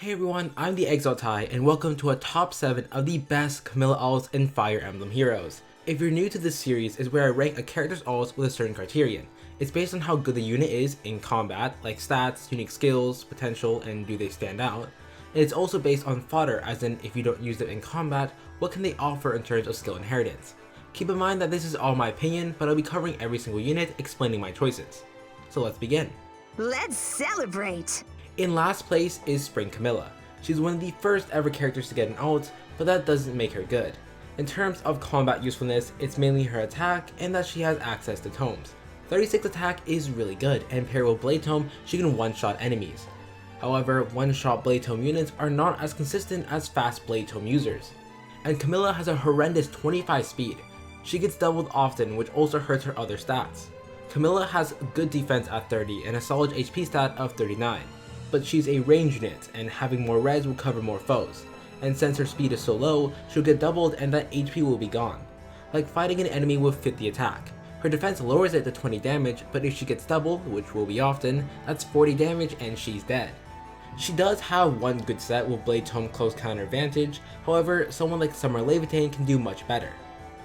Hey everyone, I'm the Exaltai, and welcome to a top 7 of the best Camilla ults in Fire Emblem Heroes. If you're new to this series, is where I rank a character's ults with a certain criterion. It's based on how good the unit is in combat, like stats, unique skills, potential, and do they stand out. And it's also based on fodder, as in if you don't use them in combat, what can they offer in terms of skill inheritance. Keep in mind that this is all my opinion, but I'll be covering every single unit, explaining my choices. So let's begin. Let's celebrate! In last place is Spring Camilla. She's one of the first ever characters to get an ult, but that doesn't make her good. In terms of combat usefulness, it's mainly her attack and that she has access to tomes. 36 attack is really good, and paired with Blade Tome, she can one-shot enemies. However, one-shot Blade Tome units are not as consistent as fast Blade Tome users. And Camilla has a horrendous 25 speed. She gets doubled often, which also hurts her other stats. Camilla has good defense at 30 and a solid HP stat of 39. But she's a range unit, and having more res will cover more foes, and since her speed is so low, she'll get doubled and that HP will be gone. Like fighting an enemy with 50 attack. Her defense lowers it to 20 damage, but if she gets doubled, which will be often, that's 40 damage and she's dead. She does have one good set with Blade Tome close counter advantage, however, someone like Summer Levitain can do much better.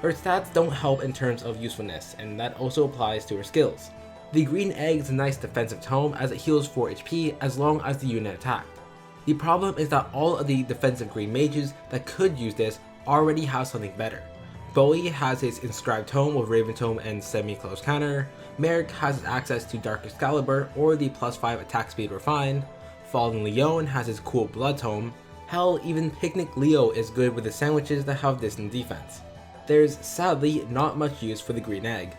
Her stats don't help in terms of usefulness, and that also applies to her skills. The green egg is a nice defensive tome as it heals 4 HP as long as the unit attacked. The problem is that all of the defensive green mages that could use this already have something better. Bowie has his inscribed tome with Raven Tome and semi-close counter, Merrick has his access to Dark Excalibur or the +5 attack speed refined, Fallen Leon has his cool blood tome, hell even Picnic Leo is good with the sandwiches that have distant defense. There's sadly not much use for the green egg.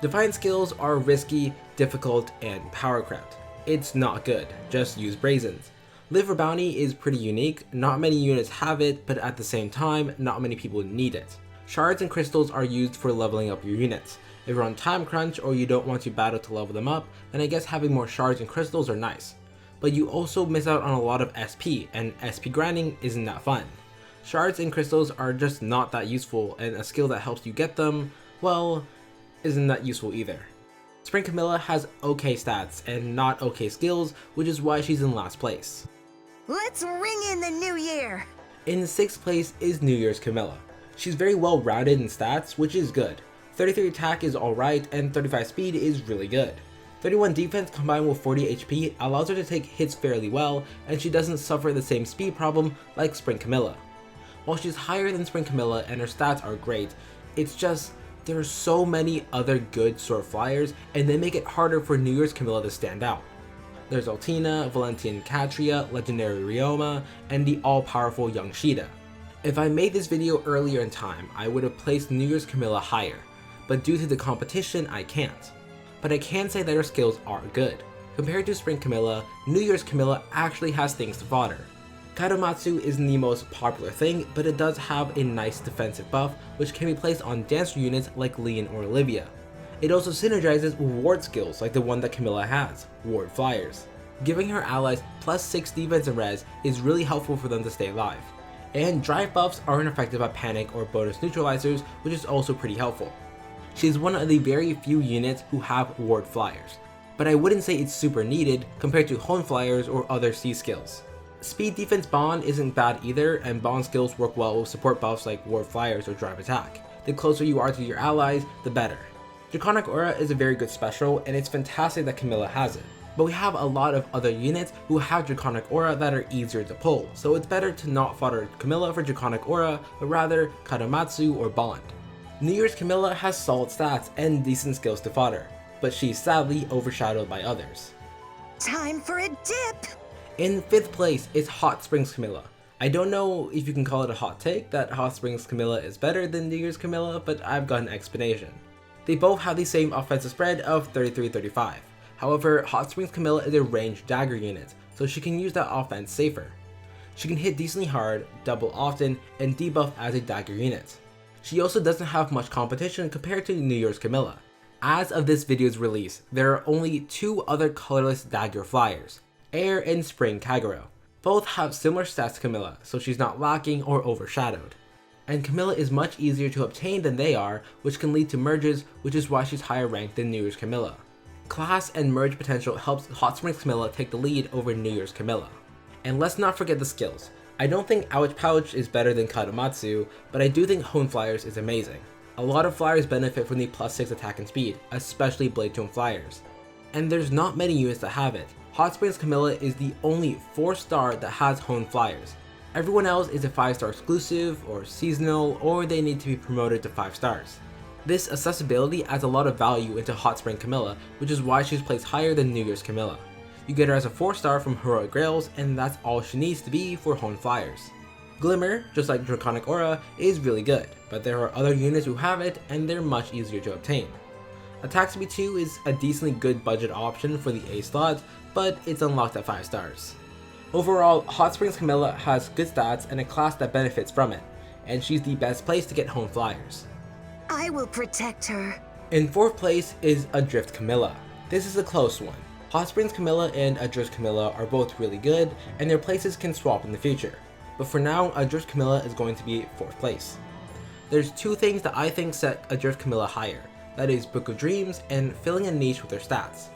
Defiant skills are risky, difficult, and power crept. It's not good, just use Brazens. Live for Bounty is pretty unique, not many units have it, but at the same time, not many people need it. Shards and crystals are used for leveling up your units. If you're on time crunch or you don't want to battle to level them up, then I guess having more shards and crystals are nice. But you also miss out on a lot of SP, and SP grinding isn't that fun. Shards and crystals are just not that useful, and a skill that helps you get them, well, isn't that useful either. Spring Camilla has okay stats and not okay skills, which is why she's in last place. Let's ring in the new year! In 6th place is New Year's Camilla. She's very well rounded in stats, which is good. 33 attack is alright and 35 speed is really good. 31 defense combined with 40 HP allows her to take hits fairly well, and she doesn't suffer the same speed problem like Spring Camilla. While she's higher than Spring Camilla and her stats are great, it's just there are so many other good sword flyers, and they make it harder for New Year's Camilla to stand out. There's Altina, Valentian Katria, Legendary Ryoma, and the all-powerful young Shida. If I made this video earlier in time, I would have placed New Year's Camilla higher, but due to the competition, I can't. But I can say that her skills are good. Compared to Spring Camilla, New Year's Camilla actually has things to fodder. Kadomatsu isn't the most popular thing, but it does have a nice defensive buff, which can be placed on dancer units like Leon or Olivia. It also synergizes with ward skills like the one that Camilla has, Ward Flyers. Giving her allies +6 defense and res is really helpful for them to stay alive. And drive buffs aren't effective at panic or bonus neutralizers, which is also pretty helpful. She's one of the very few units who have Ward Flyers, but I wouldn't say it's super needed compared to Hone Flyers or other C skills. Speed defense bond isn't bad either, and bond skills work well with support buffs like Ward Flyers or Drive Attack. The closer you are to your allies, the better. Draconic Aura is a very good special, and it's fantastic that Camilla has it. But we have a lot of other units who have Draconic Aura that are easier to pull, so it's better to not fodder Camilla for Draconic Aura, but rather Kadomatsu or Bond. New Year's Camilla has solid stats and decent skills to fodder, but she's sadly overshadowed by others. Time for a dip! In 5th place is Hot Springs Camilla. I don't know if you can call it a hot take that Hot Springs Camilla is better than New Year's Camilla, but I've got an explanation. They both have the same offensive spread of 33-35. However, Hot Springs Camilla is a ranged dagger unit, so she can use that offense safer. She can hit decently hard, double often, and debuff as a dagger unit. She also doesn't have much competition compared to New Year's Camilla. As of this video's release, there are only 2 other colorless dagger flyers, Air and Spring Kagero. Both have similar stats to Camilla, so she's not lacking or overshadowed. And Camilla is much easier to obtain than they are, which can lead to merges, which is why she's higher ranked than New Year's Camilla. Class and merge potential helps Hot Springs Camilla take the lead over New Year's Camilla. And let's not forget the skills. I don't think Ouch Pouch is better than Kadomatsu, but I do think Hone Flyers is amazing. A lot of flyers benefit from the +6 attack and speed, especially Blade Tone flyers. And there's not many units that have it. Hot Springs Camilla is the only 4-star that has Hone Flyers. Everyone else is a 5-star exclusive, or seasonal, or they need to be promoted to 5 stars. This accessibility adds a lot of value into Hot Spring Camilla, which is why she's placed higher than New Year's Camilla. You get her as a 4-star from Heroic Grails, and that's all she needs to be for Hone Flyers. Glimmer, just like Draconic Aura, is really good, but there are other units who have it, and they're much easier to obtain. Attack Speed 2 is a decently good budget option for the A slot, but it's unlocked at 5 stars. Overall, Hot Springs Camilla has good stats and a class that benefits from it, and she's the best place to get Hone Flyers. I will protect her. In 4th place is Adrift Camilla. This is a close one. Hot Springs Camilla and Adrift Camilla are both really good, and their places can swap in the future. But for now, Adrift Camilla is going to be 4th place. There's 2 things that I think set Adrift Camilla higher. That is Book of Dreams and filling a niche with her stats.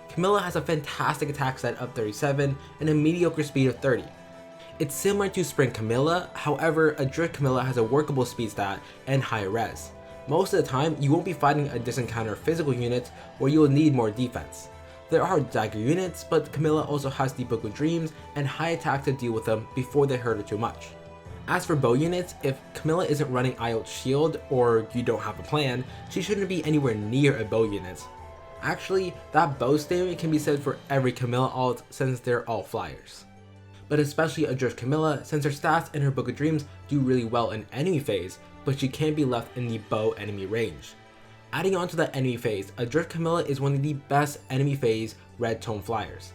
Camilla has a fantastic attack stat of 37 and a mediocre speed of 30. It's similar to Spring Camilla, however, Adrift Camilla has a workable speed stat and higher res. Most of the time, you won't be fighting a disencounter physical unit where you will need more defense. There are dagger units, but Camilla also has the Book of Dreams and high attack to deal with them before they hurt her too much. As for bow units, if Camilla isn't running IELTS Shield or you don't have a plan, she shouldn't be anywhere near a bow unit. Actually, that bow statement can be said for every Camilla alt since they're all flyers. But especially Adrift Camilla, since her stats and her Book of Dreams do really well in enemy phase, but she can't be left in the bow enemy range. Adding on to that enemy phase, Adrift Camilla is one of the best enemy phase red tone flyers.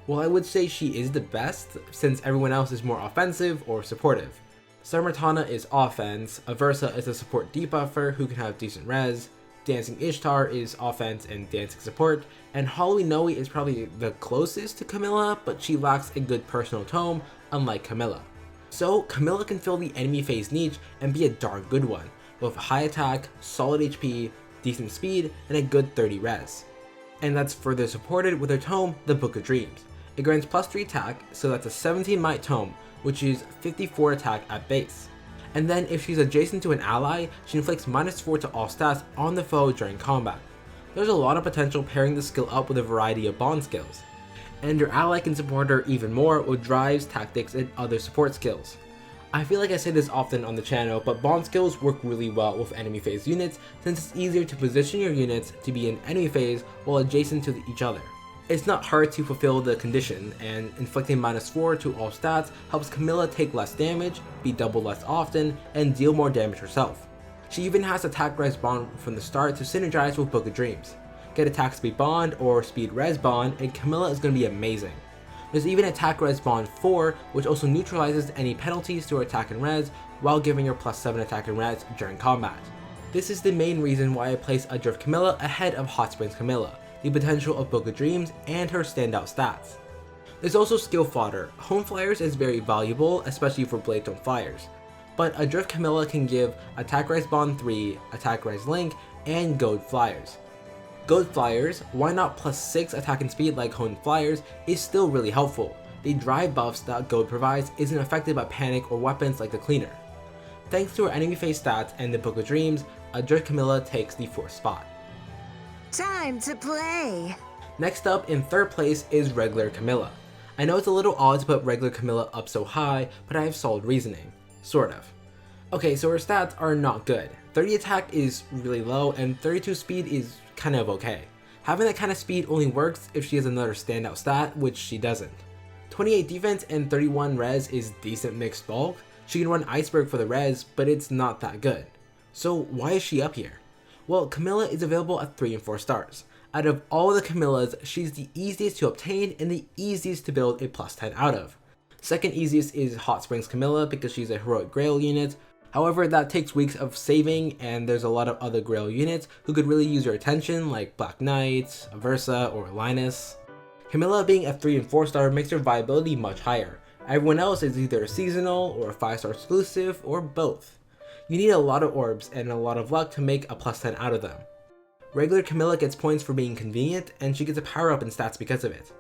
Well, I would say she is the best, since everyone else is more offensive or supportive. Sarmatana is offense, Aversa is a support debuffer who can have decent res, Dancing Ishtar is offense and dancing support, and Halloween Noe is probably the closest to Camilla, but she lacks a good personal tome, unlike Camilla. So Camilla can fill the enemy phase niche and be a darn good one, with high attack, solid HP, decent speed, and a good 30 res. And that's further supported with her tome, the Book of Dreams. It grants +3 attack, so that's a 17 might tome, which is 54 attack at base. And then if she's adjacent to an ally, she inflicts -4 to all stats on the foe during combat. There's a lot of potential pairing the skill up with a variety of bond skills. And your ally can support her even more with drives, tactics, and other support skills. I feel like I say this often on the channel, but bond skills work really well with enemy phase units since it's easier to position your units to be in enemy phase while adjacent to each other. It's not hard to fulfill the condition, and inflicting -4 to all stats helps Camilla take less damage, be doubled less often, and deal more damage herself. She even has attack res bond from the start to synergize with Book of Dreams. Get attack speed bond or speed res bond and Camilla is going to be amazing. There's even attack res bond 4, which also neutralizes any penalties to her attack and res while giving her +7 attack and res during combat. This is the main reason why I place Adrift Camilla ahead of Hot Springs Camilla, the potential of Book of Dreams and her standout stats. There's also skill fodder. Hone Flyers is very valuable, especially for Blade Tone flyers, but Adrift Camilla can give attack res bond 3, attack res link, and goad flyers. Goad flyers, why not +6 attack and speed like Hone Flyers, is still really helpful. The drive buffs that goad provides isn't affected by panic or weapons like the cleaner. Thanks to her enemy phase stats and the Book of Dreams, Adrift Camilla takes the 4th spot. Time to play. Next up in 3rd place is regular Camilla. I know it's a little odd to put regular Camilla up so high, but I have solid reasoning. Sort of. Okay, so her stats are not good. 30 attack is really low and 32 speed is kind of okay. Having that kind of speed only works if she has another standout stat, which she doesn't. 28 defense and 31 res is decent mixed bulk. She can run Iceberg for the res, but it's not that good. So why is she up here? Well, Camilla is available at 3 and 4 stars. Out of all the Camillas, she's the easiest to obtain and the easiest to build a +10 out of. Second easiest is Hot Springs Camilla because she's a heroic grail unit. However, that takes weeks of saving and there's a lot of other grail units who could really use your attention like Black Knight, Aversa, or Linus. Camilla being a 3 and 4 star makes her viability much higher. Everyone else is either a seasonal or a 5-star exclusive or both. You need a lot of orbs and a lot of luck to make a +10 out of them. Regular Camilla gets points for being convenient and she gets a power up in stats because of it.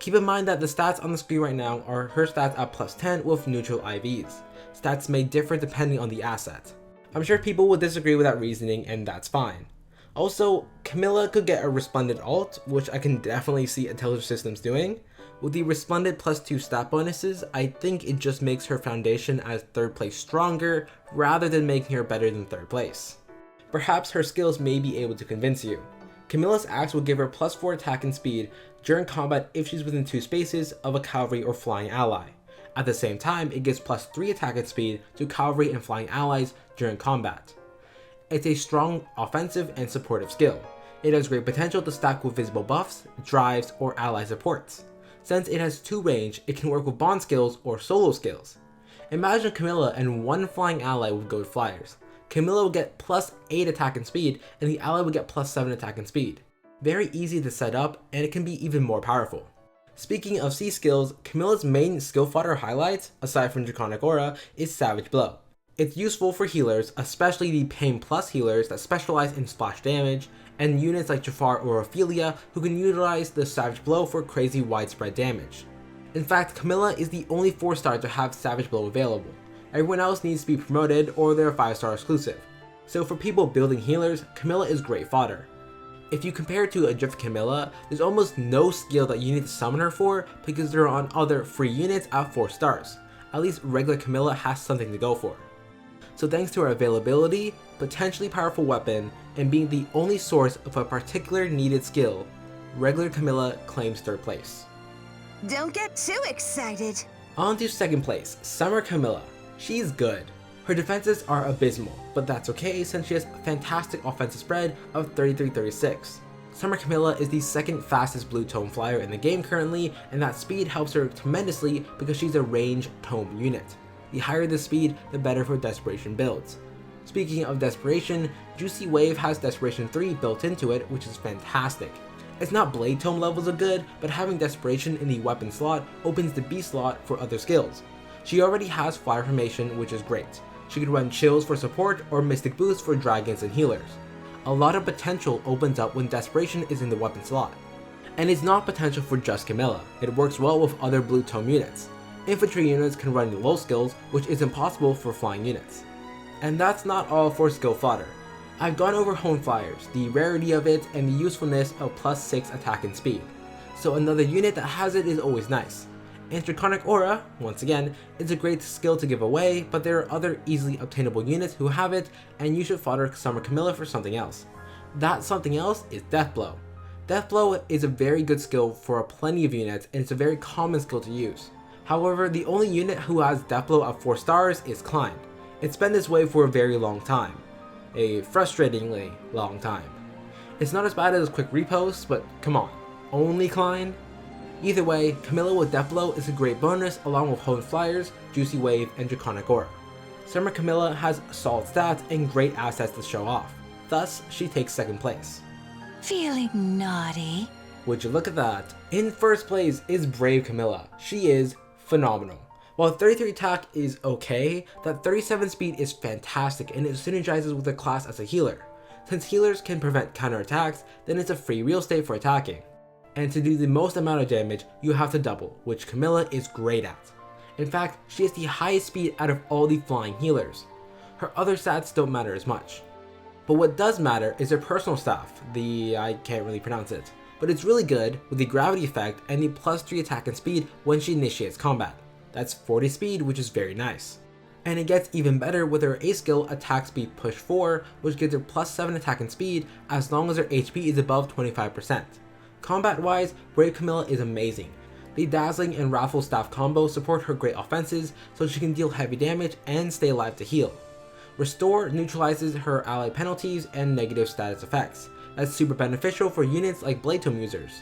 Keep in mind that the stats on the screen right now are her stats at plus 10 with neutral IVs. Stats may differ depending on the asset. I'm sure people will disagree with that reasoning, and that's fine. Also, Camilla could get a Resplendent ult, which I can definitely see Intelligent Systems doing. With the Resplendent plus 2 stat bonuses, I think it just makes her foundation as 3rd place stronger rather than making her better than 3rd place. Perhaps her skills may be able to convince you. Camilla's axe will give her plus 4 attack and speed during combat if she's within 2 spaces of a cavalry or flying ally. At the same time, it gives plus 3 attack and speed to cavalry and flying allies during combat. It's a strong offensive and supportive skill. It has great potential to stack with visible buffs, drives, or ally supports. Since it has 2 range, it can work with bond skills or solo skills. Imagine Camilla and 1 flying ally with good flyers. Camilla will get plus 8 attack and speed, and the ally will get plus 7 attack and speed. Very easy to set up, and it can be even more powerful. Speaking of C skills, Camilla's main skill fodder highlights, aside from Draconic Aura, is Savage Blow. It's useful for healers, especially the Pain Plus healers that specialize in splash damage, and units like Jafar or Ophelia who can utilize the Savage Blow for crazy widespread damage. In fact, Camilla is the only 4-star to have Savage Blow available. Everyone else needs to be promoted or they're 5-star exclusive. So for people building healers, Camilla is great fodder. If you compare it to a Drift Camilla, there's almost no skill that you need to summon her for because they're on other free units at 4 stars. At least regular Camilla has something to go for. So thanks to her availability, potentially powerful weapon, and being the only source of a particular needed skill, regular Camilla claims 3rd place. Don't get too excited. On to 2nd place, Summer Camilla. She's good. Her defenses are abysmal, but that's okay since she has a fantastic offensive spread of 33-36. Summer Camilla is the 2nd fastest blue tome flyer in the game currently, and that speed helps her tremendously because she's a range tome unit. The higher the speed, the better for Desperation builds. Speaking of Desperation, Juicy Wave has Desperation 3 built into it, which is fantastic. It's not Blade Tome levels of good, but having Desperation in the weapon slot opens the B slot for other skills. She already has Fire Formation, which is great. She can run Chills for support or Mystic Boost for dragons and healers. A lot of potential opens up when Desperation is in the weapon slot. And it's not potential for just Camilla, it works well with other blue tome units. Infantry units can run low skills, which is impossible for flying units. And that's not all for skill fodder. I've gone over Hone Flyers, the rarity of it, and the usefulness of plus 6 attack and speed. So another unit that has it is always nice. And Draconic Aura, once again, is a great skill to give away, but there are other easily obtainable units who have it, and you should fodder Summer Camilla for something else. That something else is Death Blow. Death Blow is a very good skill for plenty of units, and it's a very common skill to use. However, the only unit who has Death Blow at 4 stars is Klein. It's been this way for a very long time. A frustratingly long time. It's not as bad as Quick Repost, but come on, only Klein? Either way, Camilla with Death Blow is a great bonus along with Hone Flyers, Juicy Wave, and Draconic Aura. Summer Camilla has solid stats and great assets to show off, thus she takes 2nd place. Feeling naughty? Would you look at that? In 1st place is Brave Camilla. She is phenomenal. While 33 attack is okay, that 37 speed is fantastic and it synergizes with the class as a healer. Since healers can prevent counterattacks, then it's a free real estate for attacking. And to do the most amount of damage, you have to double, which Camilla is great at. In fact, she has the highest speed out of all the flying healers. Her other stats don't matter as much. But what does matter is her personal staff, I can't really pronounce it, but it's really good with the gravity effect and the plus 3 attack and speed when she initiates combat. That's 40 speed, which is very nice. And it gets even better with her A skill Attack Speed Push 4, which gives her plus 7 attack and speed as long as her HP is above 25%. Combat wise, Brave Camilla is amazing. The Dazzling and Raffle Staff combo support her great offenses so she can deal heavy damage and stay alive to heal. Restore neutralizes her ally penalties and negative status effects. That's super beneficial for units like Blade Tome users.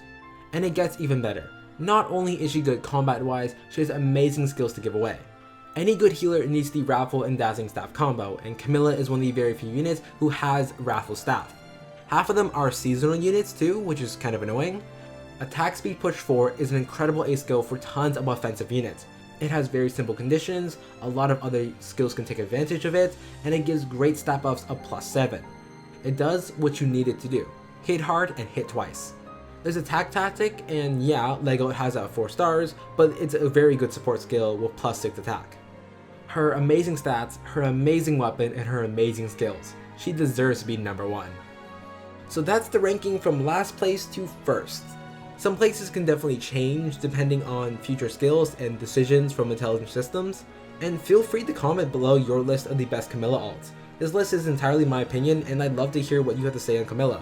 And it gets even better. Not only is she good combat wise, she has amazing skills to give away. Any good healer needs the Raffle and Dazzling Staff combo, and Camilla is one of the very few units who has Raffle Staff. Half of them are seasonal units too, which is kind of annoying. Attack Speed Push 4 is an incredible A skill for tons of offensive units. It has very simple conditions, a lot of other skills can take advantage of it, and it gives great stat buffs of plus 7. It does what you need it to do, hit hard and hit twice. There's attack tactic, and yeah, Lego has at 4 stars, but it's a very good support skill with +6 attack. Her amazing stats, her amazing weapon, and her amazing skills. She deserves to be number 1. So that's the ranking from last place to first. Some places can definitely change depending on future skills and decisions from intelligent systems, and feel free to comment below your list of the best Camilla alts. This list is entirely my opinion, and I'd love to hear what you have to say on Camilla.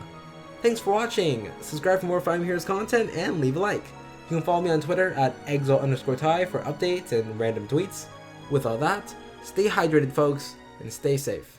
Thanks for watching, subscribe for more Fire Emblem Heroes content, and leave a like. You can follow me on Twitter at exo_ty for updates and random tweets. With all that, stay hydrated folks, and stay safe.